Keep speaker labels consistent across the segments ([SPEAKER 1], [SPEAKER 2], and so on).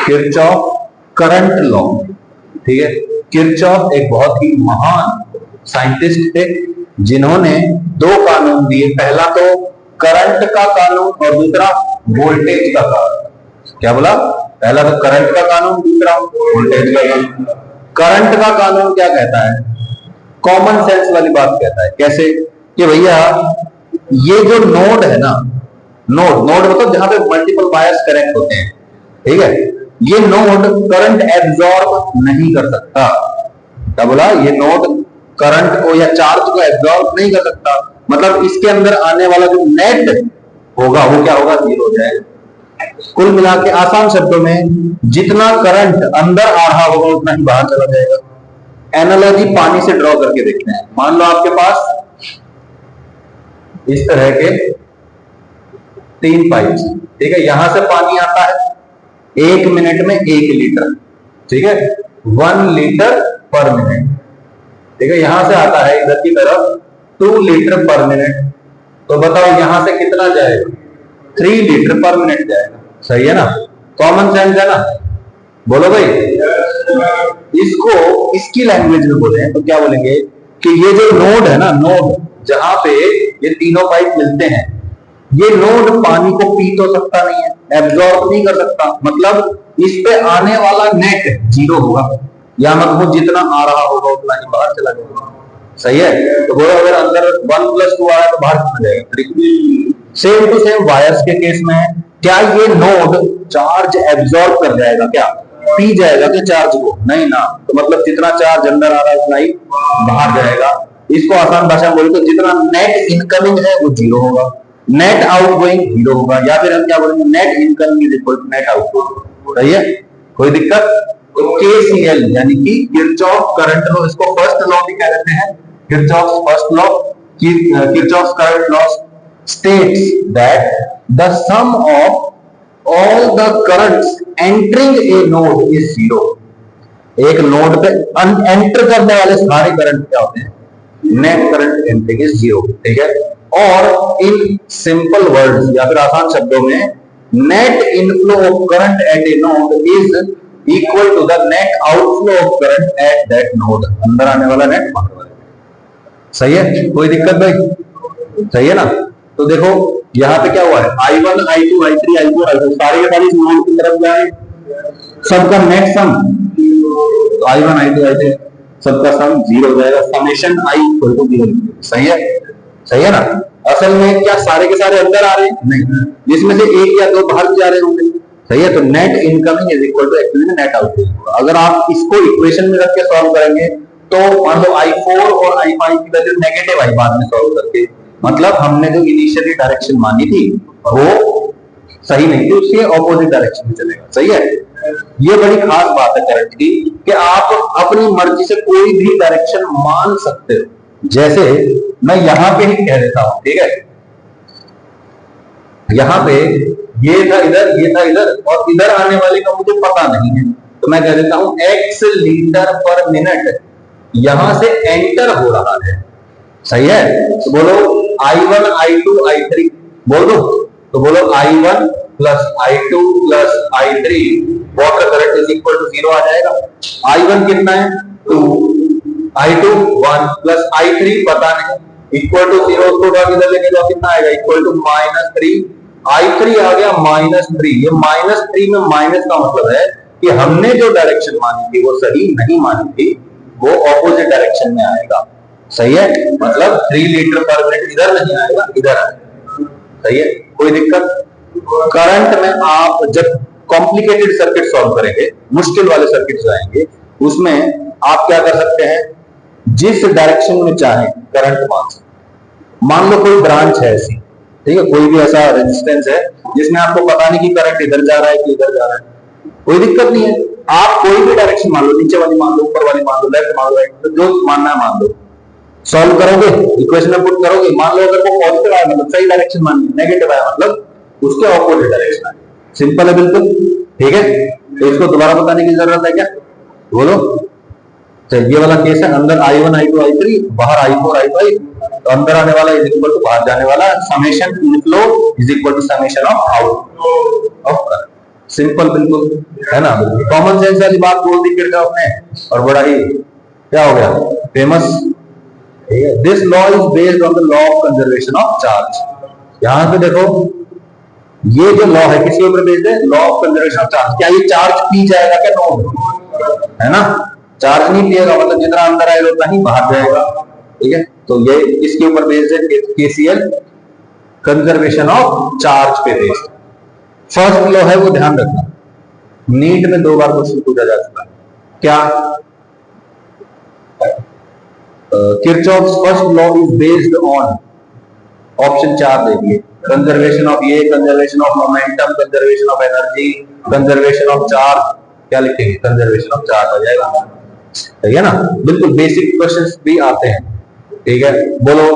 [SPEAKER 1] Kirchhoff current law. ठीक है, Kirchhoff एक बहुत ही महान साइंटिस्ट थे जिन्होंने दो कानून दिए, पहला तो करंट का कानून और दूसरा वोल्टेज का कानून। क्या बोला? पहला तो करंट का कानून, दूसरा वोल्टेज का कानून। करंट का कानून क्या कहता है? कॉमन सेंस वाली बात कहता है। कैसे? कि भैया ये जो नोड है ना, नोड मतलब जहां पे मल्टीपल वायर्स कनेक्ट होते हैं, ठीक है, ये नोड करंट एब्जॉर्ब नहीं कर सकता। क्या बोला? ये नोड करंट को या चार्ज को एब्जॉर्ब नहीं कर सकता, मतलब इसके अंदर आने वाला जो नेट होगा वो क्या होगा? जीरो हो जाएगा। कुल मिला के आसान शब्दों में जितना करंट अंदर आ रहा होगा उतना ही बाहर चला जाएगा। एनालॉजी पानी से ड्रॉ करके देखते हैं। मान लो आपके पास इस तरह के 3 पाइप्स, ठीक है, यहां से पानी आता है 1 मिनट में 1 लीटर, ठीक है, 1 लीटर पर मिनट, ठीक है, यहां से आता है इधर की तरफ 2 लीटर पर मिनट। तो बताओ यहां से कितना जाएगा? 3 लीटर पर मिनट जाएगा। सही है ना? कॉमन सेंस है ना? बोलो भाई। इसको इसकी लैंग्वेज में बोले तो क्या बोलेंगे कि ये जो नोड है ना, नोड जहां पे ये तीनों पाइप मिलते हैं, ये नोड पानी को पी तो सकता नहीं है, एब्जॉर्ब नहीं कर सकता, मतलब इस पे आने वाला नेट जीरो होगा, या मतलब जितना आ रहा होगा उतना ही बाहर चला जाएगा। सही है? तो बोलो अगर अंदर 1 + 2 आ रहा है तो बाहर कितना जाएगा? सेम टू सेम वायर्स के केस में क्या ये नोड चार्ज एब्जॉर्ब कर जाएगा? क्या पी जाएगा क्या चार्ज को? नहीं ना। तो मतलब जितना चार्ज अंदर आ रहा है उतना ही बाहर जाएगा। इसको आसान भाषा में बोले तो जितना नेट इनकमिंग है वो जीरो होगा, नेट आउटगोइंग जीरो होगा, या फिर हम क्या बोलेंगे? Net incoming is equal to net outgoing. सही है? कोई दिक्कत? तो KCL यानी कि किरचॉफ करंट लॉ, इसको फर्स्ट लॉ भी कह देते हैं, Kirchhoff first law. Kirchhoff current law states that the sum of all the currents entering a node is zero। एक नोड पे एंटर करने वाले सारे करंट क्या होते हैं? Net current entering is zero. ठीक है? और इन सिंपल वर्ड्स या फिर आसान शब्दों में, net inflow of current at a node is equal to the net outflow of current at that node. अंदर आने वाला नेट बाहर वाला। सही है? कोई दिक्कत भाई? सही है ना? तो देखो यहाँ पे क्या हुआ है? I1, I2, I3, I4, I5 सारे के सारे इस नोड की तरफ जाए, सबका नेट सम I1, I2, I3 सबका सम जीरो हो जाएगा। Summation I equal to 0। सही है? सही है ना? असल में क्या सारे के सारे अंदर आ रहे हैं? नहीं, जिसमें से एक या दो बाहर भी जा रहे होंगे। सही है? तो net incoming is equal to actually net outgoing. अगर आप इसको इक्वेशन में रख के सॉल्व करेंगे तो मान लो I4 और I5 की वैल्यू नेगेटिव आई बाद में सॉल्व करके, मतलब हमने जो इनिशियली डायरेक्शन मानी थी वो सही नहीं थी, उसके ऑपोजिट डायरेक्शन में चलेगा। सही है? ये बड़ी खास बात है करंट की कि आप अपनी मर्जी से कोई भी डायरेक्शन मान सकते हो। जैसे मैं यहां पे ही कह देता हूं, ठीक है, यहां पे ये था इधर, ये था इधर, और इधर आने वाले का मुझे पता नहीं है, तो मैं कह देता हूं x लीटर पर मिनट यहां से एंटर हो रहा है। सही है? तो बोलो I1, I2, I3 बोल दो, तो बोलो I1 + I2 + I3 water current is equal to 0 आ जाएगा। I1 कितना है? 2, I2 1 + I3 पता नहीं, इक्वल टू 0। उसको इधर लेके जाओ, कितना आएगा? Equal to -3। I3 आ गया -3। ये -3 में माइनस का मतलब है कि हमने जो डायरेक्शन मानी थी वो सही नहीं मानी थी, वो ऑपोजिट डायरेक्शन में आएगा। सही है? मतलब 3 लीटर पर मिनट इधर नहीं आएगा, इधर आएगा। सही है? कोई दिक्कत? करंट में आप जब कॉम्प्लिकेटेड सर्किट सॉल्व करेंगे, मुश्किल वाले सर्किट आएंगे, उसमें आप क्या कर सकते हैं? जिस डायरेक्शन में चाहे करंट मान लो कोई ब्रांच है ऐसी, ठीक है, कोई भी ऐसा रेजिस्टेंस है जिसमें आपको पता नहीं कि करंट इधर जा रहा है कि इधर जा रहा है, कोई दिक्कत नहीं है। आप कोई भी डायरेक्शन मान लो, नीचे वाली मान लो, ऊपर वाली मान लो, लेफ्ट मान लो, राइट, तो जो मानना है मान लो। सॉल्व करोगे, इक्वेशन में पुट करोगे, मान लो अगर वो पॉजिटिव आया मतलब सही डायरेक्शन मानिए, नेगेटिव आया मतलब उसके ऑपोजिट डायरेक्शन आए। सिंपल है बिल्कुल। ठीक है? तो इसको दोबारा बताने की जरूरत है क्या? बोलो। चलिए, ये वाला केस है, अंदर I1, I2, I3, बाहर I4, I5, तो अंदर आने वाला इज इक्वल टू बाहर जाने वाला, summation inflow is equal to summation of outflow of current. Simple बिल्कुल, है ना, बिल्कुल कॉमन सेंस वाली बात बोल दी किरचॉफ ने और बड़ा ही क्या हो गया, famous. This law is based on the law of conservation of charge. यहां पे देखो ये जो लॉ है किसके ऊपर बेस्ड है, law of conservation of charge. क्या ये चार्ज पी जाएगा क्या, नो, है ना, चार्ज नहीं पिएगा, मतलब जितना अंदर आएगा उतना ही बाहर जाएगा, ठीक है। तो ये इसके ऊपर बेस्ड है, केसीएल कंजर्वेशन ऑफ चार्ज पे बेस्ड। फर्स्ट लॉ है वो ध्यान रखना, नीट में 2 बार क्वेश्चन पूछा जा चुका है। क्या Kirchhoff's first law is based on, option 4 देखिए, कंजर्वेशन ऑफ ये, conservation of momentum, conservation of energy, conservation of charge. क्या लिखेंगे, कंजर्वेशन ऑफ चार्ज आ जाएगा, ठीक है ना। बिल्कुल बेसिक क्वेश्चंस भी आते हैं, ठीक है। बोलो,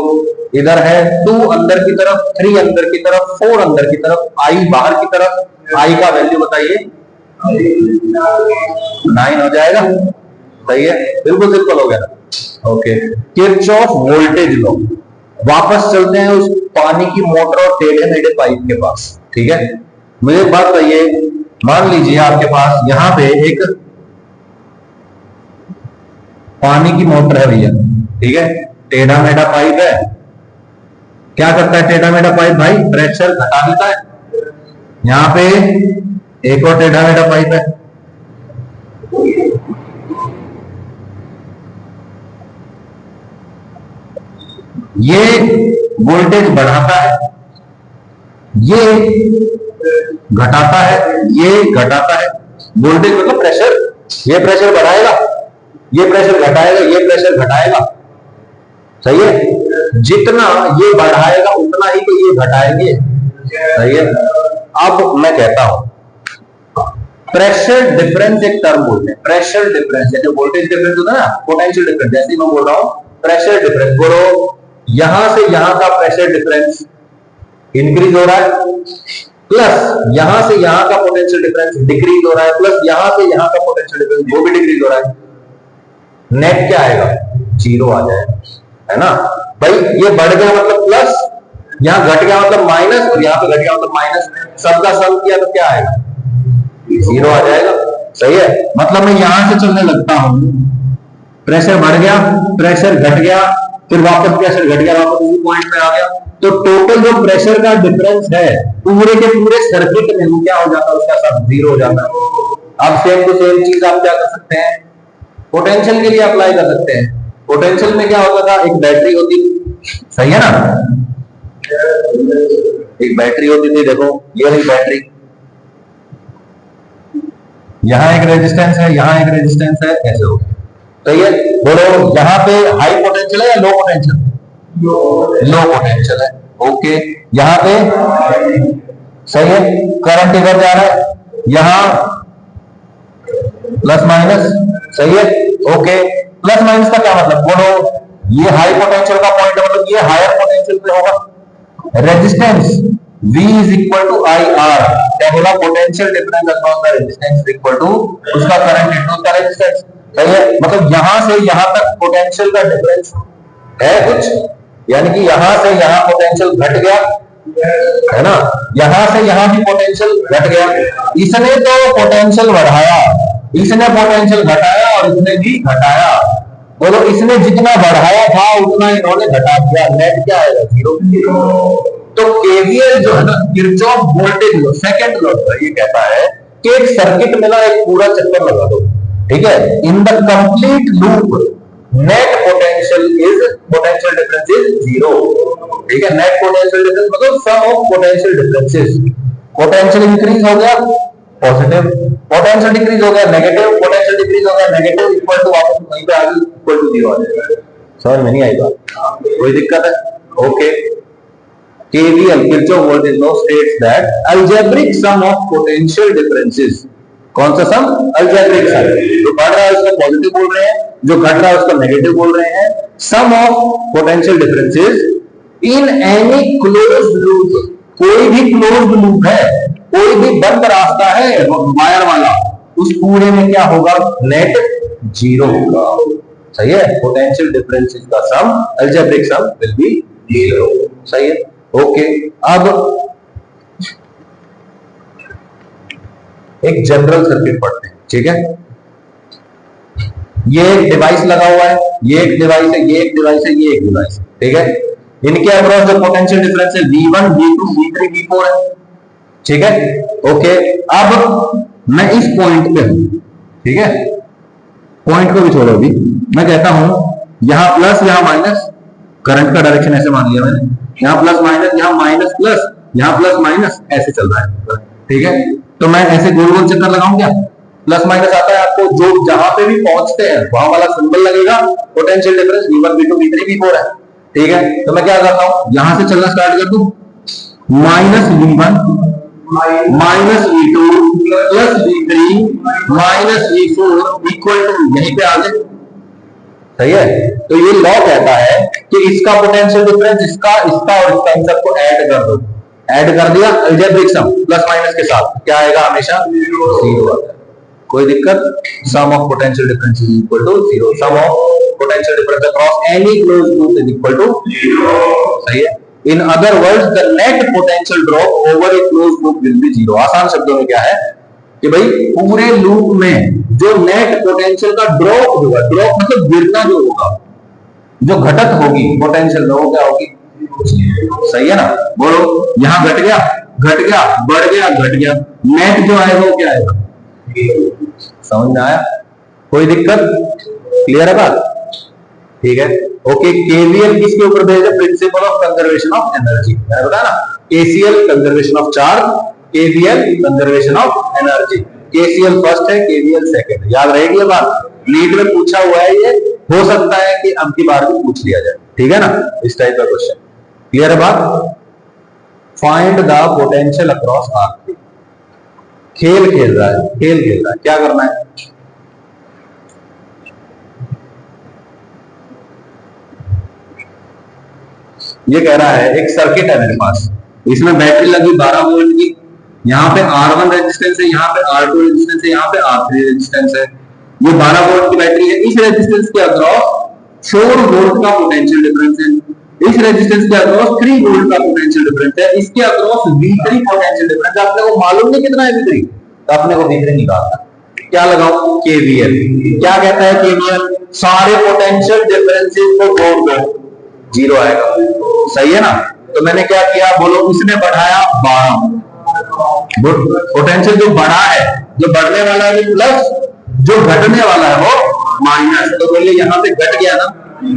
[SPEAKER 1] इधर है 2 अंदर की तरफ, 3 अंदर की तरफ, 4 अंदर की तरफ, आई बाहर की तरफ, आई का वैल्यू बताइए, 9 हो जाएगा, सही है, बिल्कुल सिंपल हो गया। Okay, Kirchhoff voltage law. वापस चलते हैं उस पानी की मोटर और टेढ़े मेढ़े पाइप के पास, ठीक है। मुझे बात बताइए, मान लीजिए आपके पास यहां पे एक पानी की मोटर है भैया, ठीक है, टेढ़ा मेढ़ा पाइप है। क्या करता है टेढ़ा मेढ़ा पाइप भाई, प्रेशर घटा देता है। यहां पे एक और टेढ़ा मेढ़ा पाइप है, ये वोल्टेज बढ़ाता है, ये घटाता है, ये घटाता है। वोल्टेज मतलब प्रेशर, ये प्रेशर बढ़ाएगा, ये प्रेशर घटाएगा, ये प्रेशर घटाएगा, सही है। जितना ये बढ़ाएगा उतना ही तो ये घटाएंगे, सही है। अब मैं कहता हूं प्रेशर डिफरेंस एक टर्म बोलते हैं, प्रेशर डिफरेंस, जैसे वोल्टेज डिफरेंस होता है ना, पोटेंशियल डिफरेंस, जैसे मैं बोल रहा हूं प्रेशर डिफरेंस। बोलो, यहां से यहां का प्रेशर डिफरेंस इंक्रीज हो रहा है, प्लस यहां से यहां का पोटेंशियल डिफरेंस डिक्रीज हो रहा है, प्लस यहां से यहां का पोटेंशियल डिफरेंस वो भी डिक्रीज हो रहा है। नेट क्या आएगा, 0 आ जाएगा, है ना भाई। ये बढ़ गया मतलब प्लस, यहां घट गया मतलब माइनस, और यहां पे घट गया मतलब माइनस, सबका सम किया तो क्या आएगा, 0 आ जाएगा, सही है। मतलब मैं यहां से चलने लगता हूं, प्रेशर बढ़ गया, प्रेशर घट गया, फिर वापस प्रेशर घट गया, वापस उसी पॉइंट पे आ गया। तो टोटल जो प्रेशर का डिफरेंस है पूरे के पूरे सर्किट में वो क्या हो जाता है, उसका सब 0 हो जाता है। अब सेम टू सेम चीज आप क्या कर सकते हैं, पोटेंशियल के लिए अप्लाई कर सकते हैं। पोटेंशियल में क्या होता था, एक बैटरी होती, सही है ना, एक बैटरी होती थी, देखो ये रही बैटरी, यहां एक रेजिस्टेंस है, यहां एक रेजिस्टेंस है, ऐसे हो, सही है। बोलो, यहां पे हाई पोटेंशियल है या लो पोटेंशियल, लो पोटेंशियल है, ओके। यहां पे सही है, करंट इधर जा रहा है, यहां प्लस माइनस, सही है, ओके। प्लस माइनस का क्या मतलब, बोलो ये हाई पोटेंशियल का पॉइंट है, मतलब ये हायर पोटेंशियल पे होगा। Resistance V is equal to IR, क्या बोला, potential difference across the resistance equal to उसका करंट इनटू उसका रेजिस्टेंस, सही है। मतलब यहां से यहां तक पोटेंशियल का डिफरेंस है कुछ, यानी कि यहां से यहां पोटेंशियल घट गया, है ना, यहां से यहां भी पोटेंशियल घट गया। इसने तो पोटेंशियल बढ़ाया, इसने पोटेंशियल घटाया और इसने भी घटाया। बोलो, इसने जितना बढ़ाया था उतना इन्होंने घटा दिया, नेट क्या आएगा, 0। तो केवीएल जो है ना, Kirchhoff voltage law, second law ये कहता है कि एक सर्किट में ना एक पूरा चक्कर लगा दो, ठीक है, in the complete loop net potential difference is 0, ठीक है। नेट पोटेंशियल डिफरेंस मतलब sum of potential differences. Potential increase हो गया पॉजिटिव, पोटेंशियल डिक्रीज हो गया नेगेटिव, पोटेंशियल डिक्रीज हो गया नेगेटिव, इक्वल टू वापस वहीं पे आ गई, इक्वल टू 0 आ जाएगा। समझ में नहीं आई बात, कोई दिक्कत है, okay. KVL, Kirchhoff voltage law, states that algebraic sum of potential differences, कौन सा सम, algebraic sum, जो बढ़ रहा है उसका पॉजिटिव बोल रहे हैं, जो घट रहा है उसका नेगेटिव बोल रहे हैं। Sum of potential differences in any closed loop, कोई भी क्लोज्ड लूप है, कोई भी बंद रास्ता है वायर वाला, उस पूरे में क्या होगा, नेट 0 होगा, सही है। पोटेंशियल डिफरेंसेस का सम, algebraic sum will be 0, सही है, ओके। अब एक जनरल सर्किट पढ़ते हैं, ठीक है। ये एक डिवाइस लगा हुआ है, ये एक डिवाइस है, ये एक डिवाइस है, ये एक डिवाइस है, ठीक है। इनके अक्रॉस जो पोटेंशियल डिफरेंस है V1, V2, V3, V4 है, ठीक है। ओके, अब मैं इस पॉइंट पे हूं, ठीक है। पॉइंट को भी छोड़ो अभी, मैं कहता हूं यहां प्लस यहां माइनस, करंट का डायरेक्शन ऐसे मान लिया मैंने, यहां प्लस माइनस, यहां माइनस प्लस, यहां प्लस माइनस, ऐसे चल रहा है, ठीक है। तो मैं ऐसे गोल गोल चक्कर लगाऊं क्या? प्लस माइनस आता है आपको, जो जहां पे भी पहुंचते हैं वहां वाला सिंबल लगेगा, potential difference V1, V2, V3, V4 है, ठीक है। तो मैं क्या करता हूं, यहां से चलना स्टार्ट कर दूं, minus V1 minus V2 plus V3 minus V4 equal to, यहीं पे आ गए, सही है। तो ये लॉ कहता है कि इसका पोटेंशियल डिफरेंस इसका इसका और इसका, इन सबको ऐड कर दो, ऐड कर दिया अलजेब्रिक सम प्लस माइनस के साथ, क्या आएगा? हमेशा जीरो आता है, कोई दिक्कत। Sum of potential difference is equal to zero, sum of potential difference across any closed loop is equal to zero, सही है। In other words the net potential drop over a closed loop will be zero. आसान शब्दों में क्या है कि भाई पूरे लूप में जो नेट पोटेंशियल का ड्रॉप होगा, ड्रॉप मतलब गिरना जो होगा, जो घटत होगी पोटेंशियल, वो क्या होगी? सही है ना? बोलो, यहां घट गया, घट गया, बढ़ गया, घट गया, नेट जो आएगा वो क्या आएगा? समझ में आया? कोई दिक्कत? क्लियर है बात? ठीक है, ओके। केवीएल किसके ऊपर बेस्ड है? Principle of conservation of energy, मैंने बताया ना, KCL conservation of charge, KVL conservation of energy. KCL first है, केवीएल सेकंड है, याद रहेगी ये बात, नीट में पूछा हुआ है ये, हो सकता है कि अब की बार भी पूछ लिया जाए, ठीक है ना, इस टाइप का क्वेश्चन। क्लियर है बात? Find the potential across R3। खेल खेल रहा है, खेल खेल रहा है, क्या करना है? ये कह रहा है एक सर्किट है मेरे पास, इसमें बैटरी लगी 12 वोल्ट की, यहाँ पे R1 रेजिस्टेंस है, यहाँ पे R2 रेजिस्टेंस है, यहाँ पे R3 रेजिस्टेंस है, ये 12 वोल्ट की बैटरी है। इस रेजिस्टेंस के अक्रॉस 4 वोल्ट का पोटेंशियल डिफरेंस है, इस रेजिस्टेंस के अक्रॉस 3 वोल्ट का पोटेंशियल डिफरेंस है, इसके अक्रॉस V3 पोटेंशियल डिफरेंस है। आपने को मालूम नहीं कितना है V3, तो आपने को V3 निकालना। क्या लगाओ? KVL। क्या कहता है KVL? सारे पोटेंशियल डिफरेंसेस को जोड़ दो, जीरो आएगा, सही है ना। तो मैंने क्या किया, बोलो, इसने बढ़ाया 12, पोटेंशियल जो बढ़ा है, जो बढ़ने वाला है वो प्लस, जो घटने वाला है वो माइनस। तो बोलिए यहाँ पे घट गया ना,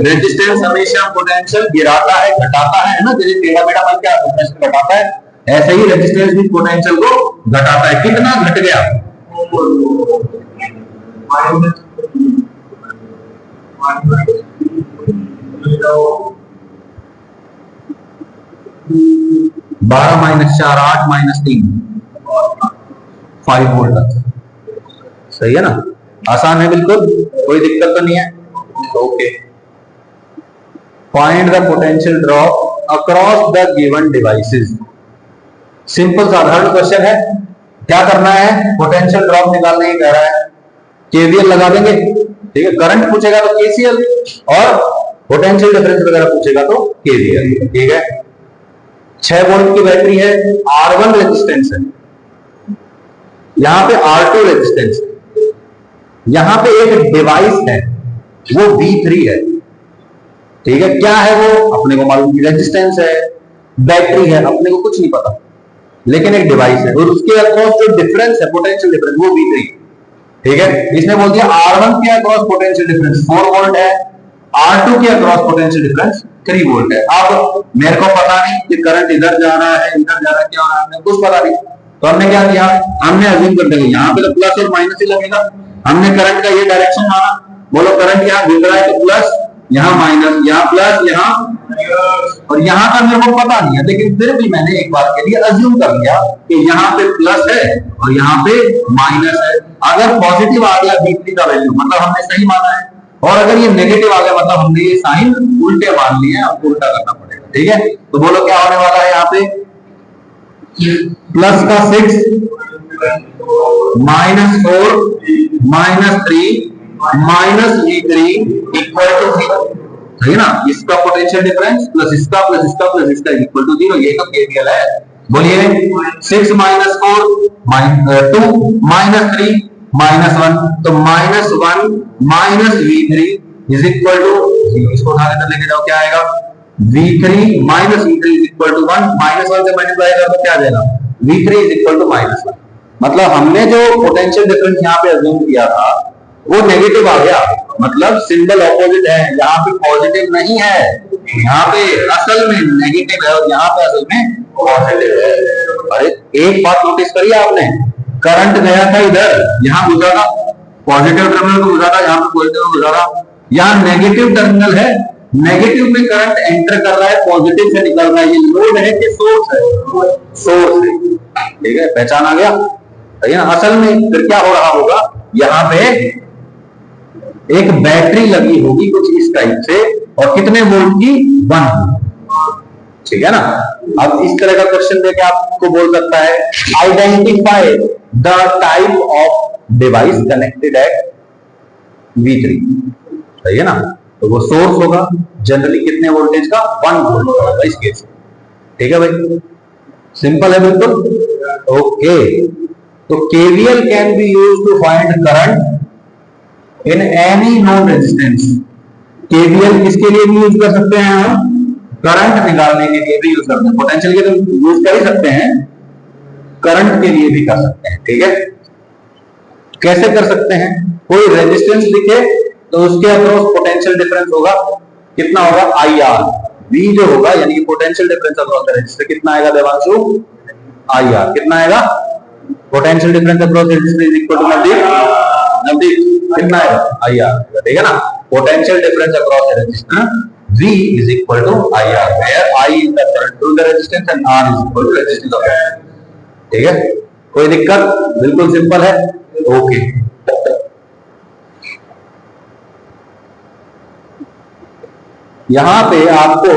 [SPEAKER 1] रेजिस्टेंस हमेशा पोटेंशियल गिराता है, घटाता है ना, जैसे टेढ़ा मेढ़ा बन गया पोटेंशियल घटाता है, ऐसे ही रेजिस्टेंस भी पोटेंशियल को घटाता है। कितना घट गया? 12 माइनस 4 8 माइनस 3 5 वोल्ट तक, सही है ना, आसान है बिल्कुल, कोई दिक्कत तो नहीं है। Okay, find the potential drop across the given devices. Simple साधारण क्वेश्चन है, क्या करना है? पोटेंशियल ड्रॉप निकालने ही कह रहा है, केवीएल लगा देंगे, ठीक है। करंट पूछेगा तो केसीएल, और पोटेंशियल डिफरेंस वगैरह पूछेगा तो केवीएल, ठीक है। 6 वोल्ट की बैटरी है, R1 रेजिस्टेंस है, यहां पे R2 रेजिस्टेंस है, यहां पे एक डिवाइस है वो V3 है, ठीक है। क्या है वो? अपने को मालूम, रेजिस्टेंस है, बैटरी है, अपने को कुछ नहीं पता, लेकिन एक डिवाइस है, और उसके अक्रॉस जो डिफरेंस है पोटेंशियल डिफरेंस वो V3, ठीक है। इसने बोल दिया R1 के अक्रॉस पोटेंशियल डिफरेंस 4 वोल्ट है, R2 के अक्रॉस पोटेंशियल डिफरेंस 3 वोल्ट है। अब मेरे को पता नहीं कि करंट इधर जा रहा है, इधर जा रहा है, क्या हो रहा है, कुछ पता नहीं, तो हमने क्या किया, हमने अज्यूम कर दिया यहाँ पे तो प्लस और माइनस ही लगेगा, हमने करंट का ये डायरेक्शन माना, बोलो करंट यहाँ गिर रहा है तो प्लस, यहाँ माइनस, यहाँ प्लस, यहाँ, और यहाँ का मेरे को पता नहीं है, लेकिन फिर भी मैंने एक बार के लिए अज्यूम कर लिया कि यहाँ पे प्लस है और यहाँ पे माइनस है। अगर पॉजिटिव आ गया V3 का वैल्यू, मतलब हमने सही माना है, और अगर ये नेगेटिव आ गया मतलब हमने ये साइन उल्टे मान लिए, हमको उल्टा करना पड़ेगा, ठीक है। तो बोलो क्या होने वाला है यहाँ पे, प्लस का 6 minus 4 minus 3 minus V3 equal to 0, सही ना। इसका पोटेंशियल डिफरेंस प्लस इसका प्लस इसका प्लस इसका इक्वल टू 0, ये तो केवीएल है। बोलिए 6 माइनस 4 2 माइनस 3 माइनस 1, तो minus 1 minus V3 is equal to, इसको उठा के लेके जाओ, क्या आएगा V3 minus V3 is equal to 1, minus 1 से मल्टीप्लाई कर तो क्या आ जाएगा V3 is equal to minus 1। मतलब हमने जो पोटेंशियल डिफरेंस यहाँ पे अज्यूम किया था वो नेगेटिव आ गया, मतलब सिंबल ऑपोजिट है, यहाँ पे पॉजिटिव नहीं है, यहाँ पे असल में नेगेटिव है और यहाँ पे असल में पॉजिटिव है। अरे एक बात नोटिस करिए आपने, करंट गया था इधर, यहाँ गुजरा था, पॉजिटिव टर्मिनल को गुजरा था, यहाँ पे पॉजिटिव गुजरा था, यहाँ नेगेटिव टर्मिनल है, नेगेटिव में करंट एंटर कर रहा है, पॉजिटिव से निकल रहा है, ये लोड है कि सोर्स है, सोर्स है, ठीक है, पहचान आ गया, सही है ना। असल में फिर क्या हो रहा होगा, यहाँ पे एक बैटरी लगी होगी कुछ इस टाइप से, और कितने वोल्ट की 1, ठीक है ना। अब इस तरह का क्वेश्चन देके आपको बोल सकता है identify the type of device connected eight V3, सही है ना। तो वो सोर्स होगा जनरली कितने वोल्टेज का, 1 वोल्ट होगा इस केस, ठीक है भाई, सिंपल है बिल्कुल। ओके, तो KVL can be used to find current in any known resistance. KVL किसके लिए भी यूज कर सकते हैं हम, करंट निकालने के लिए भी यूज करते हैं, पोटेंशियल के तो यूज कर ही सकते हैं, करंट के लिए भी कर सकते हैं, ठीक है। कैसे कर सकते हैं, कोई रेजिस्टेंस दिखे तो उसके अक्रॉस पोटेंशियल डिफरेंस होगा, कितना होगा IR, V जो होगा यानी पोटेंशियल डिफरेंस अक्रॉस रेजिस्टर कितना आएगा देवांशु, IR कितना आएगा, potential difference across resistor is equal to नजदीक कितना आएगा IR, ठीक है ना। Potential difference across resistor V is equal to IR, where I is the current through the resistance and R is equal to resistance of resistance, ठीक है। कोई दिक्कत, बिल्कुल सिंपल है, ओके। यहां पे आपको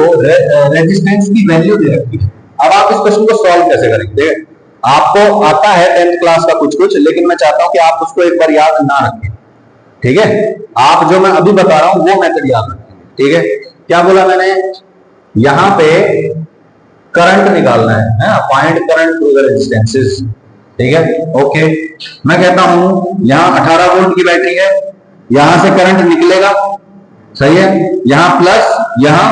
[SPEAKER 1] रेजिस्टेंस की वैल्यू दे रखी है। अब आप इस क्वेश्चन को सॉल्व कैसे करेंगे, आपको आता है 10th क्लास का कुछ कुछ, लेकिन मैं चाहता हूं कि आप उसको एक बार याद ना रखें, ठीक है। आप जो मैं अभी बता रहा हूं वो मेथड याद रखें, ठीक है। क्या बोला मैंने, यहां पे करंट निकालना है, find current through the resistances, ठीक है, ओके। मैं कहता हूं यहां 18 वोल्ट की बैटरी है, यहां से करंट निकलेगा, सही है, यहां प्लस, यहां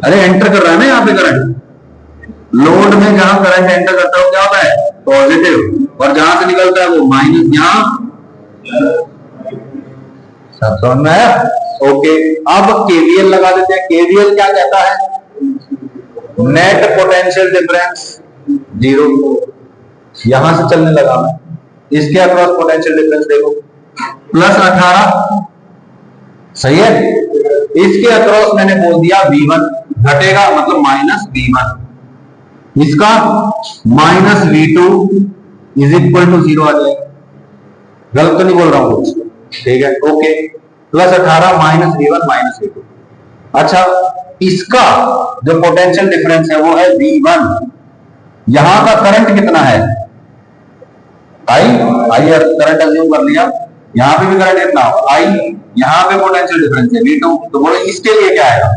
[SPEAKER 1] अरे एंटर कर रहा है ना यहाँ पे करंट, लोड में जहां करंट एंटर करता है क्या होता है पॉजिटिव, और जहां से निकलता है वो माइनस, यहां सब समझ में आया, ओके। अब KVL लगा देते हैं। KVL क्या कहता है, नेट पोटेंशियल डिफरेंस 0, यहां से चलने लगा मैं, इसके अक्रॉस पोटेंशियल डिफरेंस देखो प्लस 18, सही है, इसके अक्रॉस मैंने बोल दिया V1 घटेगा, मतलब माइनस V1, इसका minus V2 is equal to 0 आ जाएगा, गलत तो नहीं बोल रहा हूं कुछ, ठीक है, okay. Plus 18 minus V1 minus V2, अच्छा इसका जो पोटेंशियल डिफरेंस है वो है V1, यहां का करंट कितना है I करंट अज्यूम कर लिया, यहां पे भी करंट कितना I, यहां पे पोटेंशियल डिफरेंस है V2, तो बोलो इसके लिए क्या आएगा,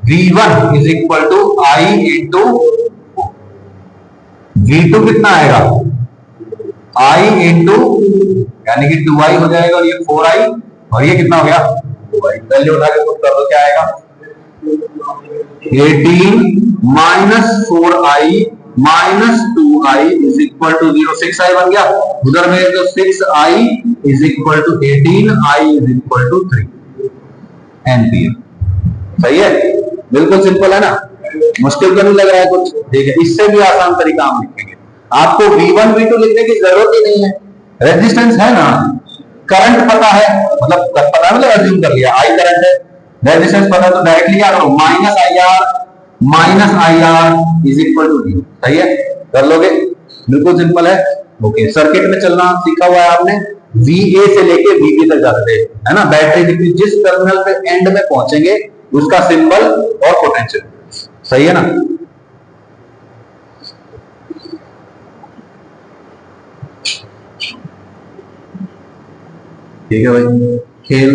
[SPEAKER 1] V1 is equal to I into V2 कितना आएगा I इंटू यानी कि 2I हो जाएगा, और ये 4I, और ये कितना हो गया 2I, वैल्यू उठा के पुट कर दो, क्या आएगा 18 minus 4I minus 2I is equal to 0, 6I बन गया, उधर में तो 6I is equal to 18I is equal to 3 ampere, सही है, बिल्कुल सिंपल है ना, मुश्किल तो नहीं लग रहा है कुछ, ठीक है। इससे भी आसान तरीका हम लिखेंगे, आपको V1 V2 लिखने की जरूरत ही नहीं है, रेजिस्टेंस है ना, करंट पता है, मतलब पता मतलब अज्यूम कर लिया I करंट है, रेजिस्टेंस पता तो डायरेक्टली क्या करो minus I R is equal to 0, सही है, कर लोगे, बिल्कुल सिंपल है, ओके। सर्किट में चलना सीखा हुआ है आपने, VA से लेके VB तक जाते है ना, बैटरी जिस टर्मिनल पे एंड में पहुंचेंगे उसका सिंबल और पोटेंशियल, सही है ना। ठीक है भाई, खेल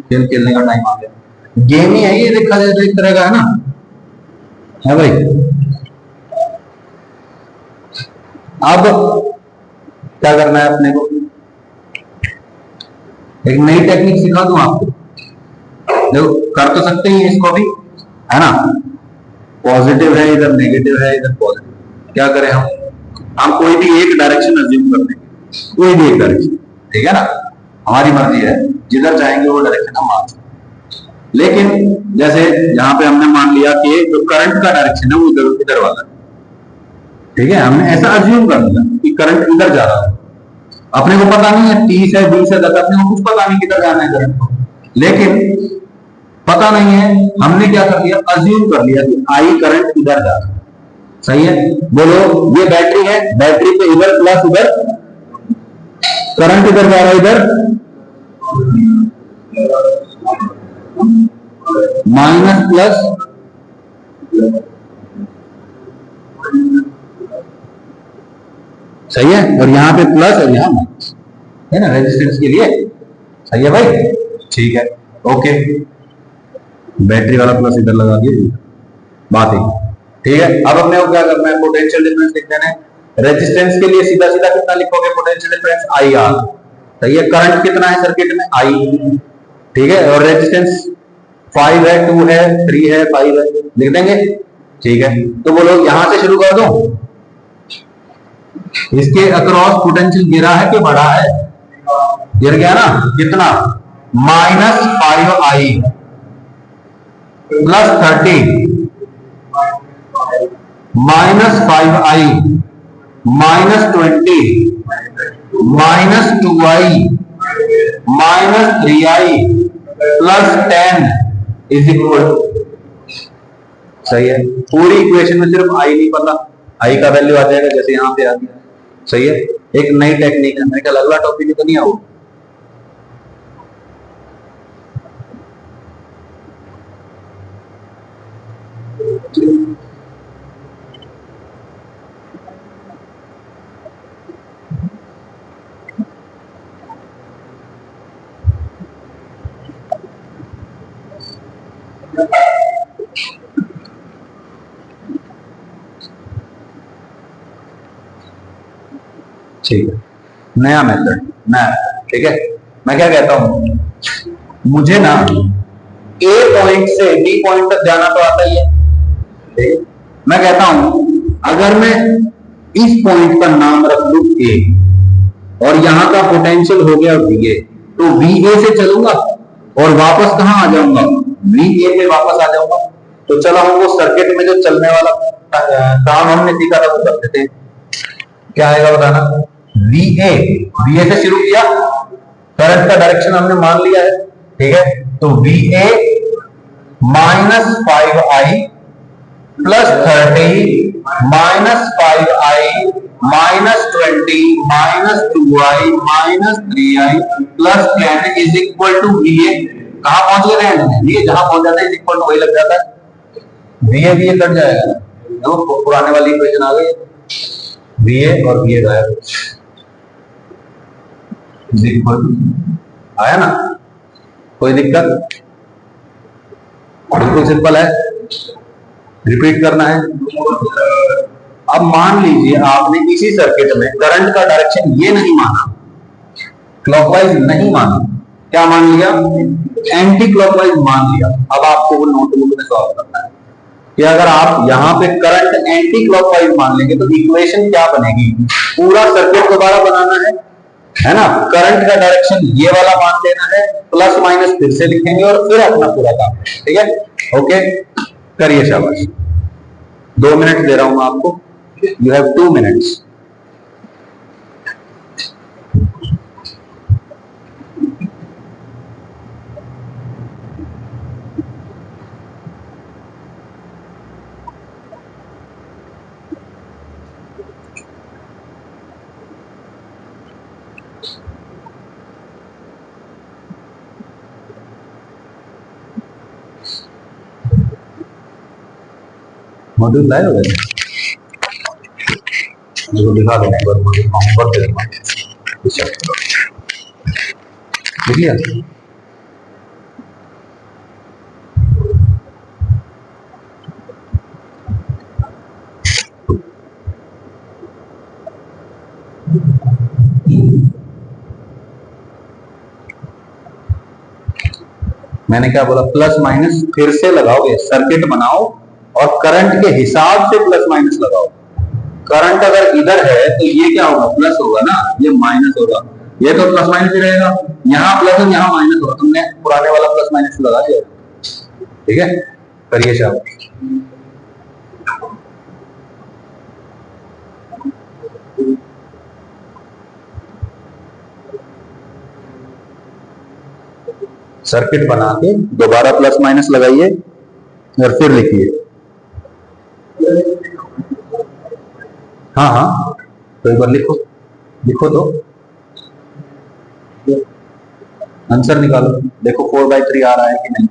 [SPEAKER 1] खेलने का टाइम आ गया। गेम ही है ये, देखा जाए तो एक तरह का, है ना, है भाई। अब क्या करना है अपने को, एक नई टेक्निक सिखा दूं आपको। देखो कर तो सकते ही इसको भी, है ना, पॉजिटिव है इधर, नेगेटिव है इधर, पॉजिटिव। क्या करें हम कोई भी एक डायरेक्शन अज्यूम कर लेंगे, कोई भी एक डायरेक्शन, ठीक है ना, हमारी मर्जी है, जिधर चाहेंगे वो डायरेक्शन हम मान सकते। लेकिन जैसे यहाँ पे हमने मान लिया कि जो करंट का डायरेक्शन है वो इधर इधर वाला है, ठीक है, हमने ऐसा अज्यूम कर लिया कि करंट इधर जा रहा है। अपने को पता नहीं है 30 है 20 है 10, अपने को कुछ पता नहीं किधर जाना है करंट को, लेकिन पता नहीं है, हमने क्या कर लिया, अज्यूम कर लिया कि आई करंट इधर जा रहा है। सही है, बोलो ये बैटरी है, बैटरी पे इधर प्लस, उधर करंट इधर जा रहा है, इधर माइनस प्लस, सही है, और यहां पे प्लस और यहां माइनस, है ना, रेजिस्टेंस के लिए। सही है भाई, ठीक है, ओके, बैटरी वाला प्लस इधर लगा दिए, बात है, ठीक है। अब अपने को क्या करना है, पोटेंशियल डिफरेंस लिख देना है। रेजिस्टेंस के लिए सीधा सीधा कितना लिखोगे, पोटेंशियल डिफरेंस आई आर। सही है, करंट कितना है सर्किट में, आई, ठीक है, और रेजिस्टेंस 5 है, 2 है, 3 है, 5 है, लिख देंगे, ठीक है। तो बोलो यहां से शुरू कर दो, इसके अक्रॉस पोटेंशियल गिरा है कि बढ़ा है, गिर गया ना, कितना, -5i plus 30, -5i -20 -2i -3i plus 10 is equal. सही है, पूरी इक्वेशन में सिर्फ आई नहीं पता, आई का वैल्यू आ जाएगा जैसे यहां पे आ गया। सही है, एक नई टेक्निक है, मेरे ख्याल अगला टॉपिक ही तो नहीं आओ। ठीक है, नया मेथड, नया, ठीक है। मैं क्या कहता हूं, मुझे ना ए पॉइंट से बी पॉइंट तक जाना तो आता ही है, ठीक है? मैं कहता हूं अगर मैं इस पॉइंट का नाम रख लूं ए और यहां का पोटेंशियल हो गया वीए, तो वीए से चलूंगा और वापस कहां आ जाऊंगा, वीए पे वापस आ जाऊंगा। तो चलो हम वो सर्किट में जो चलने वाला काम हमने सीखा था वो करते थे। क्या आएगा बताना, वीए, वीए से शुरू किया, करंट का डायरेक्शन हमने मान लिया है, ठीक है, तो VA -5i plus 30 -5i -20 -2i -3i plus 10 is equal to VA. कहां पहुंच गए हैं, वीए जहां पहुंच जाता है इज इक्वल टू वही लग जाता है, वीए वीए कट जाएगा, तो पुराने वाली इक्वेशन आ गई, वीए और वीए गायब, इज इक्वल, आया ना, कोई दिक्कत, बिल्कुल सिंपल है, रिपीट करना है। अब मान लीजिए आपने इसी सर्किट में करंट का डायरेक्शन ये नहीं माना, क्लॉकवाइज नहीं माना, क्या मान लिया, एंटी क्लॉकवाइज मान लिया। अब आपको वो नोटबुक में सॉल्व करना है कि अगर आप यहां पे करंट एंटी क्लॉकवाइज मान लेंगे तो इक्वेशन क्या बनेगी, पूरा सर्किट दोबारा बनाना है ना, करंट का डायरेक्शन ये वाला मान लेना है, प्लस माइनस फिर से लिखेंगे और फिर अपना पूरा काम, ठीक है, ओके, करिए, शाबाश। 2 मिनट दे रहा हूं मैं आपको, यू हैव 2 मिनट्स। मॉड्यूल लाए हो गए, मुझे दिखा देना एक बार, मॉड्यूल होमवर्क दे देना, लिख लिया। मैंने क्या बोला, प्लस माइनस फिर से लगाओगे, सर्किट बनाओ और करंट के हिसाब से प्लस माइनस लगाओ। करंट अगर इधर है तो ये क्या होगा, प्लस होगा ना, ये माइनस होगा, ये तो प्लस माइनस ही रहेगा। यहाँ प्लस और यहाँ माइनस होगा, तुमने पुराने वाला प्लस माइनस लगा दिया। ठीक है, करिए साहब। सर्किट बना के दोबारा प्लस माइनस लगाइए और फिर लिखिए। हाँ हाँ, तो एक बार लिखो, लिखो तो आंसर निकालो, देखो 4/3 आ रहा है कि नहीं।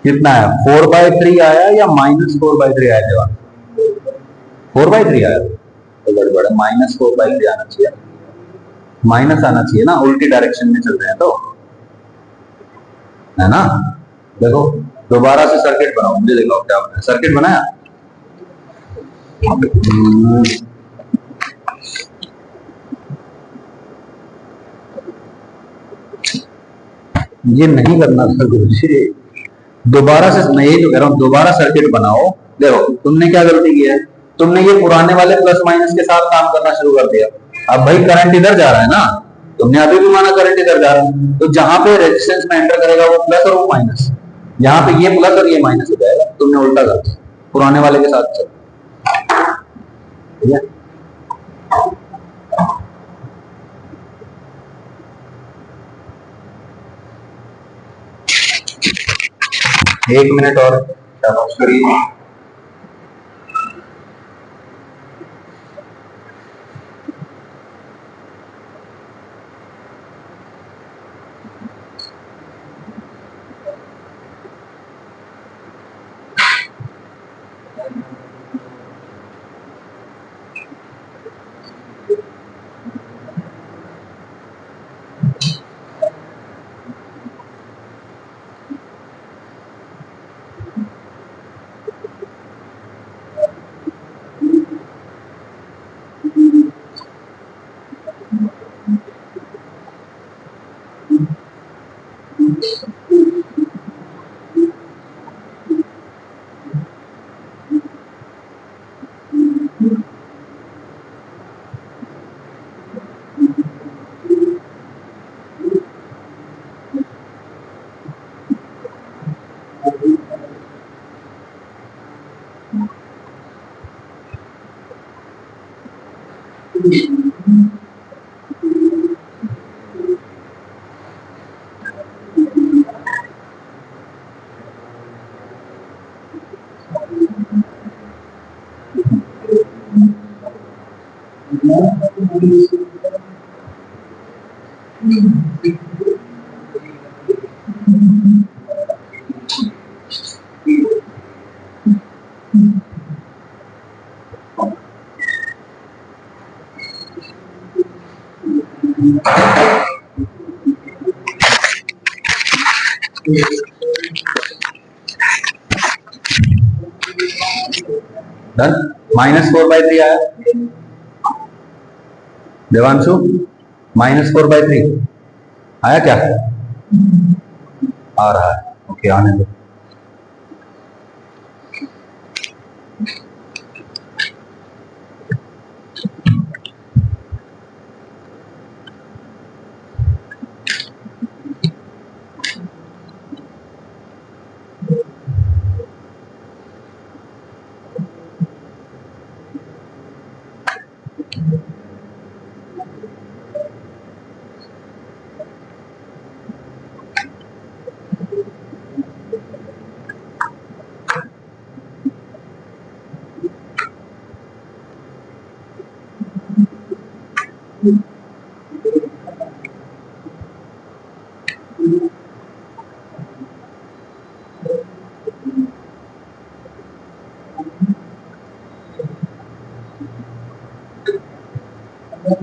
[SPEAKER 1] कितना है, 4/3 आया या -4/3 आया जवाब? 4/3 आया, तो गड़बड़ है, -4/3 आना चाहिए, माइनस आना चाहिए ना, उल्टी डायरेक्शन में चल रहे हैं तो, है ना। देखो दोबारा से सर्किट बनाओ, मुझे दिखाओ क्या बनाया, सर्किट बनाया। ये नहीं करना था गुरुजी, दोबारा से, मैं यही तो कह रहा हूं, दोबारा सर्किट बनाओ। देखो तुमने क्या गलती की है, तुमने ये पुराने वाले प्लस माइनस के साथ काम करना शुरू कर दिया। अब भाई करंट इधर जा रहा है ना, तुमने अभी भी माना करंट इधर जा रहा है, तो जहां पे रेजिस्टेंस में एंटर करेगा वो प्लस और वो माइनस, यहाँ पे ये प्लस और ये माइनस हो जाएगा, तुमने उल्टा कर दिया, पुराने वाले के साथ चल। ठीक है, एक मिनट और शाबाश करिए। डन, -4/3 आया देवांशु, -4/3 आया क्या, आ रहा है, ओके आने दो।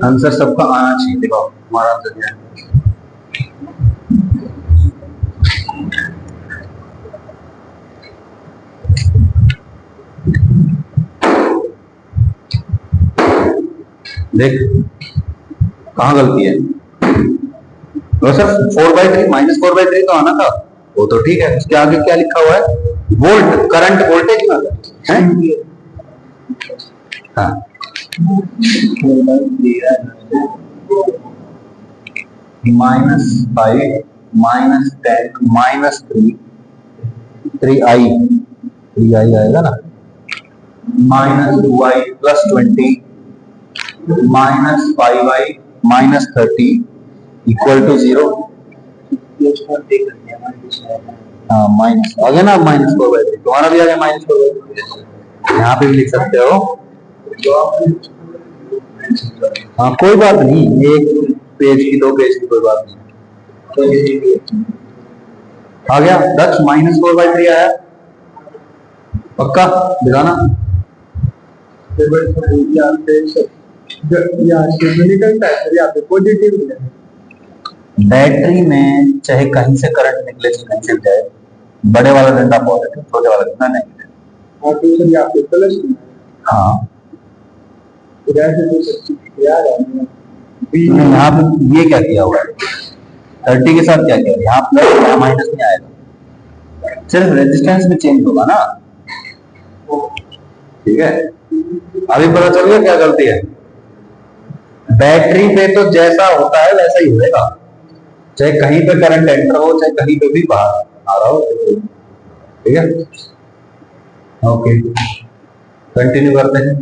[SPEAKER 1] आंसर सबका आना चाहिए। देखो हमारा आंसर क्या है, देख कहाँ गलती है। तो सर 4/3 -4/3 तो आना था, वो तो ठीक है। उसके आगे क्या लिखा हुआ है, वोल्ट, करंट वोल्टेज में है। हाँ -5 -10 -3i, 3i आएगा ना, -2i +20 -5i -30 = 0। हाँ माइनस आ गया ना, -4/3 तुम्हारा भी आ गया -4/3। यहाँ पे भी लिख सकते हो। हाँ कोई बात नहीं, एक पेज की 2 पेज की कोई बात नहीं। आ गया दक्ष, -4/3 आया, पक्का दिखाना। बैटरी में चाहे कहीं से करंट निकले चाहे कहीं से जाए, बड़े वाला डंडा पॉजिटिव, छोटे वाला डंडा नेगेटिव। हाँ यहाँ पे ये क्या किया हुआ है, 30 के साथ क्या किया, यहाँ प्लस यहाँ माइनस नहीं आएगा, सिर्फ रेजिस्टेंस में चेंज होगा ना। ठीक है, अभी पता चल गया क्या गलती है। बैटरी पे तो जैसा होता है वैसा ही होएगा, चाहे कहीं पे करंट एंटर हो चाहे कहीं पे भी बाहर आ रहा हो। ठीक है, ओके कंटिन्यू करते हैं।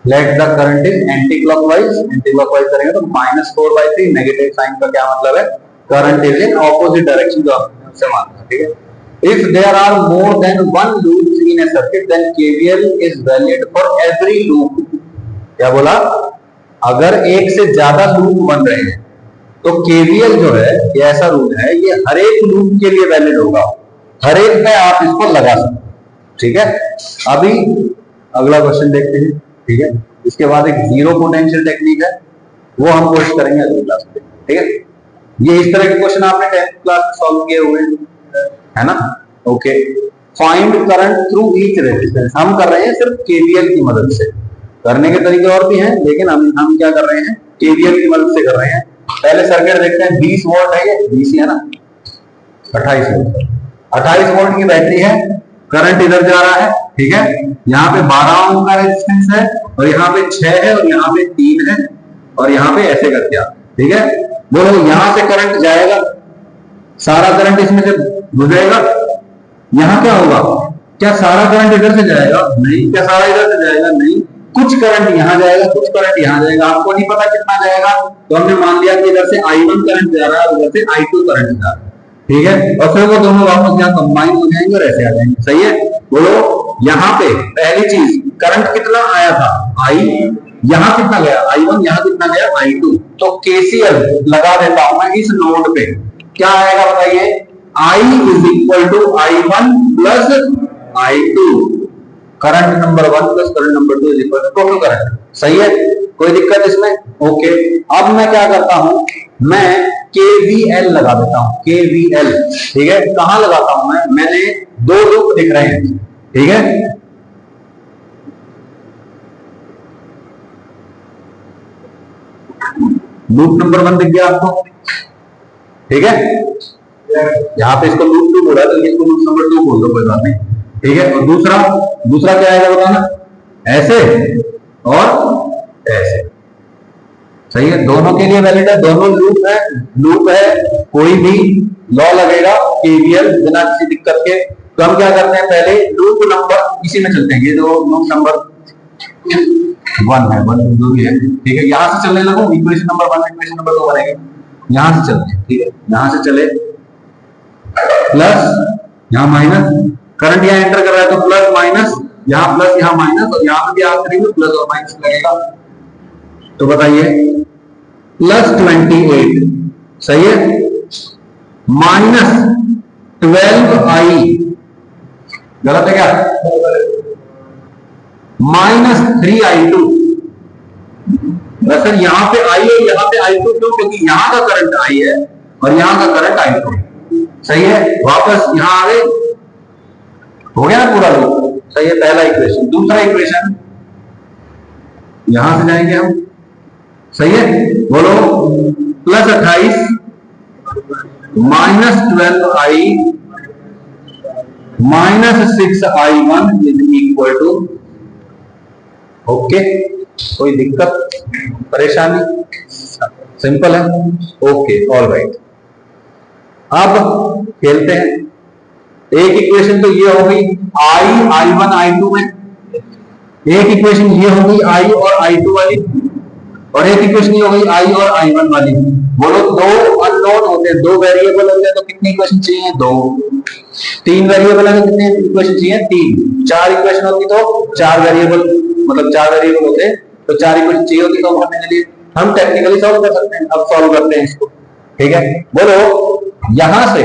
[SPEAKER 1] Let the current is anti clockwise, anti clockwise करेंगे तो -4/3, नेगेटिव साइन का क्या मतलब है, current is in opposite direction, जो आपसे मानना। ठीक है, if there are more than one loops in a circuit then KVL is valid for every loop। क्या बोला, अगर एक से ज्यादा लूप बन रहे हैं तो KVL जो है ये ऐसा रूल है, ये हर एक लूप के लिए वैलिड होगा, हर एक पे आप इसको लगा सकते। ठीक है, अभी अगला क्वेश्चन देखते हैं। ठीक है, इसके बाद एक जीरो पोटेंशियल टेक्निक है, वो हम कोशिश करेंगे अगली क्लास में। ठीक है, ये इस तरह के क्वेश्चन आपने 10th क्लास में सॉल्व किए हुए है ना। Okay, find current through each resistance, हम कर रहे हैं सिर्फ केवीएल की मदद से, करने के तरीके और भी हैं लेकिन हम क्या कर रहे हैं, केवीएल की मदद से कर रहे हैं। पहले सर्किट देखते हैं, 20 वोल्ट है, ये 20 है ना, 28 वोल्ट, 28 वोल्ट की बैटरी है, करंट इधर जा रहा है। ठीक है, यहाँ पे 12 ओम का रेजिस्टेंस है और यहाँ पे 6 है और यहाँ पे 3 है और यहाँ पे ऐसे कर दिया। ठीक है, बोलो यहां से करंट जाएगा, सारा करंट इसमें से गुजरेगा, यहां क्या होगा, क्या सारा करंट इधर से जाएगा, नहीं। क्या सारा इधर से जाएगा, नहीं। कुछ करंट यहां जाएगा, कुछ करंट यहां जाएगा, आपको नहीं पता कितना जाएगा, तो हमने मान लिया कि इधर से I1 करंट जा रहा है, उधर से I2 करंट जा रहा है। ठीक है, और फिर वो दोनों वापस यहाँ कंबाइन हो जाएंगे और ऐसे आ जाएंगे। सही है, बोलो यहाँ पे पहली चीज करंट कितना आया था, I, यहाँ कितना गया I1, यहाँ कितना गया I2, तो KCL लगा देता हूं मैं इस नोड पे, क्या आएगा बताइए, I = I1 plus I2, current number 1 plus current number 2 total current. सही है, कोई दिक्कत इसमें। ओके, अब मैं क्या करता हूं, मैं KVL लगा देता हूं, KVL। ठीक है, कहां लगाता हूं मैं, मैंने 2 लूप दिख रहे हैं। ठीक है, लूप नंबर 1 दिख गया आपको। ठीक है, यहाँ पे इसको लूप 2 बोला तो इसको लूप नंबर 2 बोल दो, कोई बात नहीं। ठीक है, और दूसरा क्या आएगा बताना, ऐसे और ऐसे। सही है, दोनों के लिए वैलिड है, दोनों लूप है, कोई भी लॉ लगेगा केवीएल बिना किसी दिक्कत के। तो हम क्या करते हैं, पहले लूप नंबर इसी में चलते हैं, ये जो लूप नंबर 1 है, 1 जो भी है। ठीक है, यहां से चलने लगो, इक्वेशन नंबर 1 इक्वेशन नंबर 2 बनेगी, यहां से चलते हैं। ठीक है, यहां से चले, प्लस यहाँ माइनस, करंट यहाँ एंटर कर रहा है तो प्लस माइनस, यहाँ प्लस यहाँ माइनस, और यहाँ पे आखिरी में प्लस और माइनस लगेगा। तो बताइए +28, सही है, -12i, गलत है क्या, -3i2, बस सर यहाँ पे आई है, यहाँ पे आई टू क्यों? क्योंकि यहाँ का करंट आई है और यहाँ का करंट आई टू। सही है, वापस यहाँ आ गए, हो गया ना पूरा लूप। सही है, पहला इक्वेशन। दूसरा इक्वेशन यहां से जाएंगे हम। सही है, बोलो +28 -12i -6i1 is equal to. Okay, कोई दिक्कत परेशानी? सिंपल है। Okay, all right. अब खेलते हैं। एक इक्वेशन तो ये हो गई i1 i2 में, एक इक्वेशन ये हो गई i और i2 वाली, और एक इक्वेशन ये हो गई i और i1 वाली। बोलो दो अननोन होते हैं, दो वेरिएबल होते हैं तो कितनी इक्वेशन चाहिए? दो। तीन वेरिएबल है तो कितने इक्वेशन चाहिए? तीन। चार इक्वेशन होती तो चार वेरिएबल, मतलब चार वेरिएबल होते तो चार इक्वेशन चाहिए होती सॉल्व करने के लिए। हम टेक्निकली सॉल्व कर सकते हैं। अब सॉल्व करते हैं इसको, ठीक है। बोलो यहां से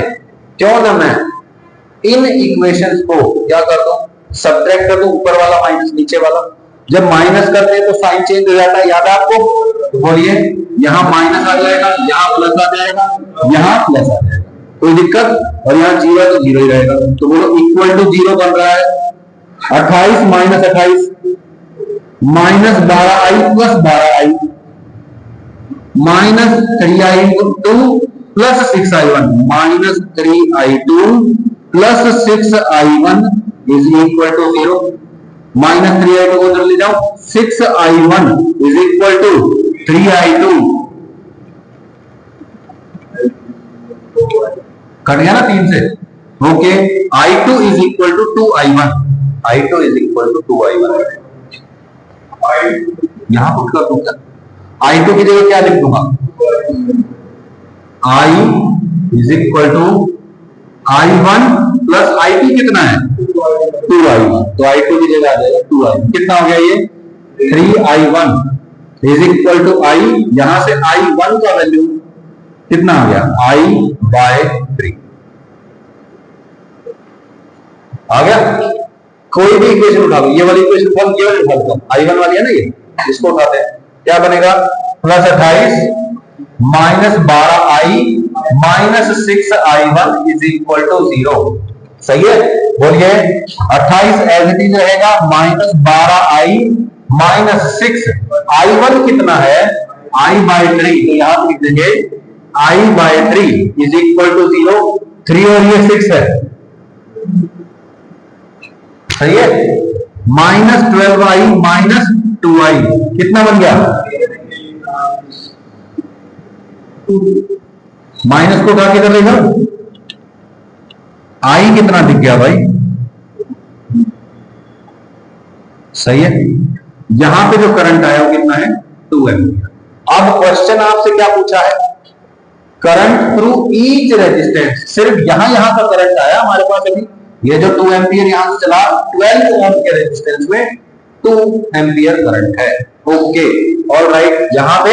[SPEAKER 1] क्यों ना मैं इन इक्वेशंस को क्या कर दूं? सब्ट्रैक्ट कर दूं, ऊपर वाला माइनस नीचे वाला। जब माइनस करते हैं तो साइन चेंज हो जाता है, याद है आपको? तो बोलिए, यहाँ माइनस आ जाएगा, यहाँ प्लस आ जाएगा, यहाँ प्लस आ जाएगा, कोई दिक्कत? और यहाँ जीरो है तो जीरो ही रहेगा। तो बोलो इक्वल टू जीरो बन रहा है 28 - 28 -12i + 12i -3i2 + 6i1 -3i2 + 6i1 is equal to 0। -3i2 को उधर ले जाओ, 6i1 is equal to 3i2। Cut गया ना 3 से। Okay, i2 is equal to 2i1, i2 is equal to 2i1। यहां पुट कर दूंगा, i2 की जगह क्या लिख दूंगा? i is equal to i1 plus i2 कितना है? 2i1। तो i2 की जगह आ जाएगा 2i1। कितना हो गया ये? 3i1 is equal to i, यहां से i1 का वैल्यू कितना आ गया? i/3 आ गया। कोई भी इक्वेशन उठा लो, ये वाली इक्वेशन उठा लो, ये वाली उठा लो, i1 वाली है ना, ये इसको उठाते हैं। क्या बनेगा? +28 -12i -6i1 is equal to 0। सही है, बोलिए 28 एज इट इज रहेगा, -12i -6i1 कितना है? i/3। तो यहां पे लिख देंगे i/3 इज इक्वल टू 0। 3 और ये 6 है। सही है, -12i -2i कितना बन गया? माइनस को उठा के कर लेगा, आई कितना दिख गया भाई? सही है, यहां पे जो करंट आया वो कितना है? 2 एम्पियर। अब क्वेश्चन आपसे क्या पूछा है? Current through each resistance. सिर्फ यहां का करंट आया हमारे पास अभी। ये जो 2 एम्पियर यहां से चला, 12 ओम के रेजिस्टेंस में 2 एम्पियर करंट है। Okay, all right. यहां पे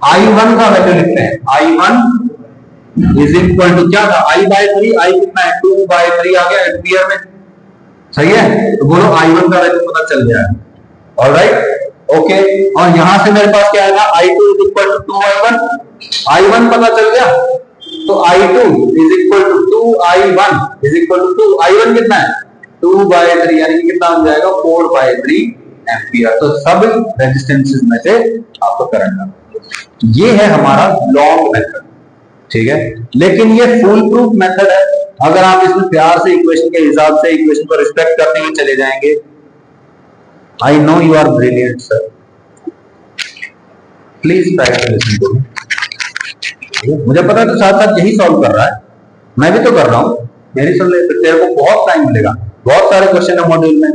[SPEAKER 1] I1 का वैल्यू लिखते हैं। I1 इज इक्वल टू क्या था? I/3। I कितना है? 2/3 आ गया एम्पियर में। सही है, तो बोलो I1 का वैल्यू पता चल गया है। All right, okay. और यहां से मेरे पास क्या आएगा? I2 is equal to 2i1। I1 पता चल गया, तो I2 is equal to 2i1 is equal to 2। I1 कितना है? 2/3, यानी कि कितना बन जाएगा? 4/3 एम्पियर। तो सब रेजिस्टेंसेस में से आपको करंट आना। ये है हमारा लॉन्ग मेथड, ठीक है। लेकिन ये फुल प्रूफ मेथड है। अगर आप इसमें प्यार से इक्वेशन के हिसाब से इक्वेशन को रिस्पेक्ट करते हुए चले जाएंगे। I know you are brilliant sir, please try to listen to me. मुझे पता है तो साथ साथ यही सॉल्व कर रहा है, मैं भी तो कर रहा हूं। मेरी सुन ले, तेरे को बहुत टाइम मिलेगा। बहुत सारे क्वेश्चन है मॉड्यूल में,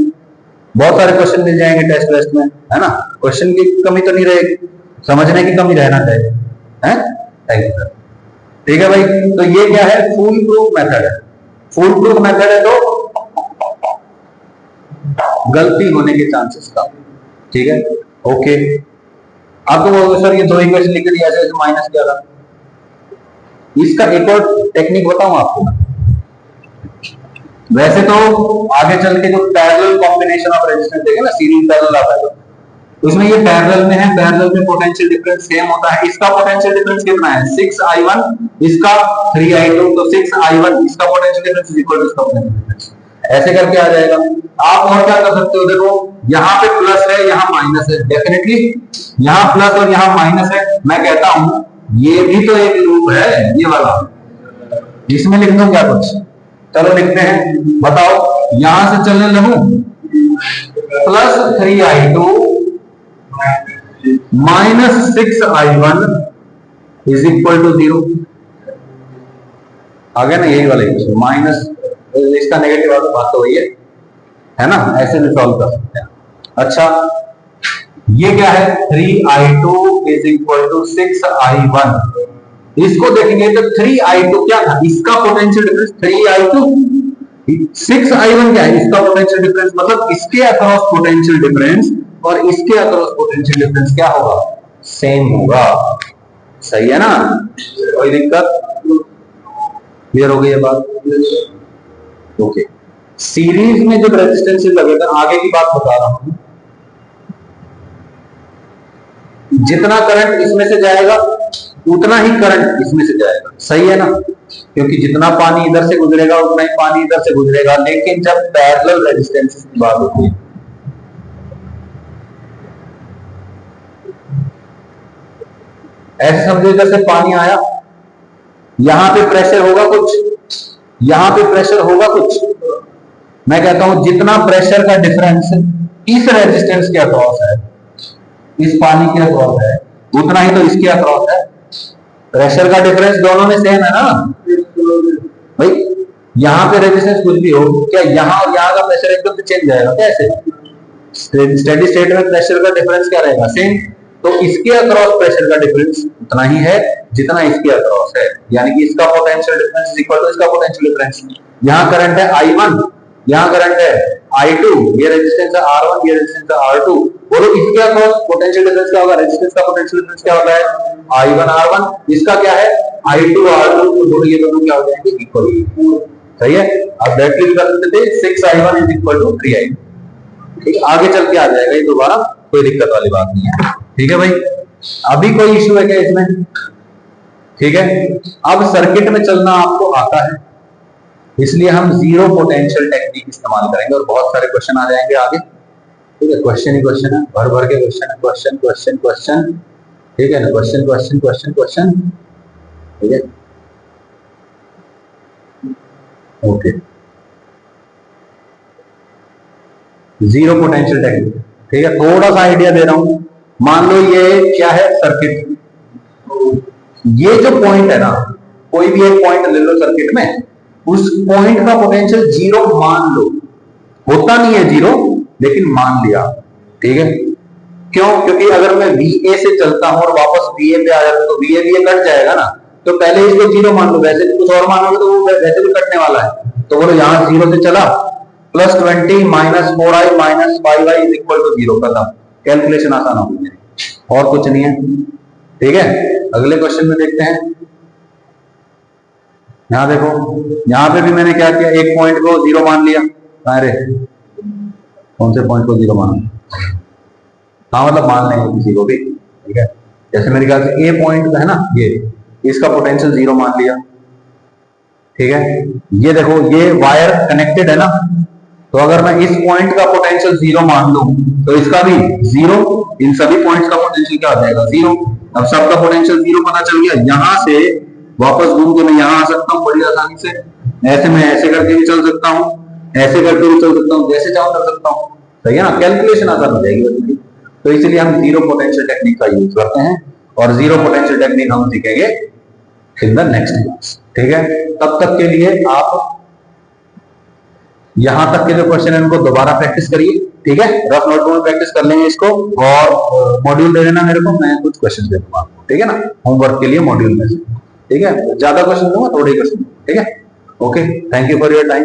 [SPEAKER 1] बहुत सारे क्वेश्चन मिल जाएंगे टेस्ट वेस्ट में, है ना। क्वेश्चन की कमी तो नहीं रहेगी, समझने की कमी रहना चाहिए, है। Thank you sir. ठीक है भाई, तो ये क्या है? फुल प्रूफ मेथड है। फुल प्रूफ मेथड है तो गलती होने के चांसेस कम, ठीक है। ओके, आपको बोलोगे सर ये 2 इक्वेशन लिख दी, ऐसे ऐसे माइनस किया था। इसका एक और टेक्निक बताऊं आपको। वैसे तो आगे चल के जो पैरेलल कॉम्बिनेशन ऑफ रेजिस्टेंस देखें ना, सीरीज पैरेलल आता है, उसमें ये पैरेलल में है, पैरेलल में पोटेंशियल डिफरेंस सेम होता है। इसका पोटेंशियल डिफरेंस कितना है 6i1, इसका 3i2, तो 6i1 इसका potential difference is equal to इसका पोटेंशियल डिफरेंस। ऐसे करके आ जाएगा। आप और क्या कर सकते हो, देखो यहाँ पे प्लस है यहाँ माइनस है, डेफिनेटली यहाँ प्लस और यहाँ माइनस है। मैं कहता हूं ये भी तो एक लूप है ये वाला, इसमें लिख दो क्या कुछ, चलो लिखते हैं, बताओ यहां से चलने लगूं plus 3i2 minus 6i1 is equal to 0। आ गया ना यही वाला इक्वेशन, माइनस इसका नेगेटिव वाला बात तो वही है ना, ऐसे भी सॉल्व कर सकते हैं। अच्छा ये क्या है 3i2 is equal to 6i1, इसको देखेंगे तो 3i2 क्या था, इसका पोटेंशियल डिफरेंस 3i2, 6i1 क्या है इसका पोटेंशियल डिफरेंस, मतलब इसके अक्रॉस पोटेंशियल डिफरेंस और इसके अक्रॉस पोटेंशियल डिफरेंस क्या होगा, सेम होगा। सही है ना, कोई दिक्कत, क्लियर हो गई ये बात। ओके, सीरीज में जब रेजिस्टेंस लगेगा, आगे की बात बता रहा हूं, जितना करंट इसमें से जाएगा उतना ही करंट इसमें से जाएगा। सही है ना, क्योंकि जितना पानी इधर से गुजरेगा उतना ही पानी इधर से गुजरेगा। लेकिन जब पैरेलल रेजिस्टेंस की बात होती है, ऐसे समझो जैसे पानी आया, यहां पे प्रेशर होगा कुछ, यहां पे प्रेशर होगा कुछ, मैं कहता हूं जितना प्रेशर का डिफरेंस इस रेजिस्टेंस के अक्रॉस है, इस पानी के अक्रॉस है, उतना ही तो इसके अक्रॉस है। प्रेशर का डिफरेंस दोनों में सेम है ना भाई, यहां पे रेजिस्टेंस कुछ भी हो, क्या यहां और यहां का प्रेशर एकदम से चेंज जाएगा कैसे, स्टेडी स्टेट में प्रेशर का डिफरेंस क्या रहेगा, सेम। तो इसके अक्रॉस प्रेशर का डिफरेंस उतना ही है जितना इसके अक्रॉस है, यानी कि इसका potential difference is equal to इसका पोटेंशियल डिफरेंस। यहां करंट है I1, यहां करंट है I2, ये रेजिस्टेंस है R1, ये रेजिस्टेंस है R2। बोलो इसके अक्रॉस पोटेंशियल डिफरेंस क्या होगा, रेजिस्टेंस का पोटेंशियल डिफरेंस क्या होता है I1 R1, इसका क्या है I2 R2, तो दोनों ये दोनों क्या हो जाएंगे इक्वल। सही है, अब डायरेक्टली कर सकते थे 6i1 is equal to 3i2। ठीक है, आगे चल के आ जाएगा ये दोबारा, कोई दिक्कत वाली बात नहीं है। ठीक है भाई, अभी कोई इश्यू है क्या इसमें, ठीक है। अब सर्किट में चलना आपको आता है, इसलिए हम जीरो पोटेंशियल टेक्निक इस्तेमाल करेंगे और बहुत सारे क्वेश्चन आ जाएंगे आगे। ठीक है, क्वेश्चन ही क्वेश्चन है, भर भर के क्वेश्चन है, क्वेश्चन क्वेश्चन क्वेश्चन, ठीक है ना, क्वेश्चन क्वेश्चन क्वेश्चन क्वेश्चन, ठीक है। ओके, जीरो पोटेंशियल टेक्निक, ठीक है। थोड़ा सा आइडिया दे रहा हूं, मान लो ये क्या है सर्किट, ये जो पॉइंट है ना, कोई भी एक पॉइंट ले लो सर्किट में, उस पॉइंट का पोटेंशियल जीरो मान लो, होता नहीं है जीरो लेकिन मान लिया, ठीक है। क्यों, क्योंकि अगर मैं VA से चलता हूं और वापस VA पे आ जाता तो VA कट जाएगा ना, तो पहले इसको जीरो मान लो, वैसे भी कुछ और मानोगे तो वो वैसे भी कटने वाला है। तो बोलो यहां जीरो से चला, plus 20 minus 4i minus 5i is equal to zero, खत्म, कैलकुलेशन आसान हो गई, और कुछ नहीं है। ठीक है, अगले क्वेश्चन में देखते हैं। यहां देखो, यहां पे भी मैंने क्या किया, एक पॉइंट को जीरो मान लिया। अरे कौन से पॉइंट को जीरो माना, हाँ मतलब मान लेंगे किसी को भी, ठीक है। जैसे मेरे ख्याल से ए पॉइंट है ना, ये इसका पोटेंशियल जीरो मान लिया, ठीक है। ये देखो ये वायर कनेक्टेड है ना, तो अगर मैं इस पॉइंट का पोटेंशियल जीरो मान लूं तो इसका भी जीरो, इन सभी पॉइंट्स का पोटेंशियल क्या हो जाएगा, जीरो। अब सबका पोटेंशियल जीरो पता चल गया, यहां से वापस घूम के मैं यहां आ सकता हूं बड़ी आसानी से, ऐसे मैं ऐसे करके भी चल सकता हूं, ऐसे करके भी चल सकता हूं, जैसे चाहूं कर सकता हूं, सही है ना, कैलकुलेशन आसान हो जाएगी। तो इसलिए हम जीरो पोटेंशियल टेक्निक का यूज करते हैं, और जीरो पोटेंशियल टेक्निक हम सीखेंगे इन द नेक्स्ट क्लास, ठीक है। तब तक के लिए आप यहां तक के जो क्वेश्चन है उनको दोबारा प्रैक्टिस करिए, ठीक है। रफ नोटबुक में प्रैक्टिस कर लेंगे इसको, और मॉड्यूल दे देना मेरे को, मैं कुछ क्वेश्चन दे दूंगा, ठीक है ना, होमवर्क के लिए मॉड्यूल में से, ठीक है। ज्यादा क्वेश्चन दूंगा, थोड़े क्वेश्चन, ठीक है। Okay, thank you for your time.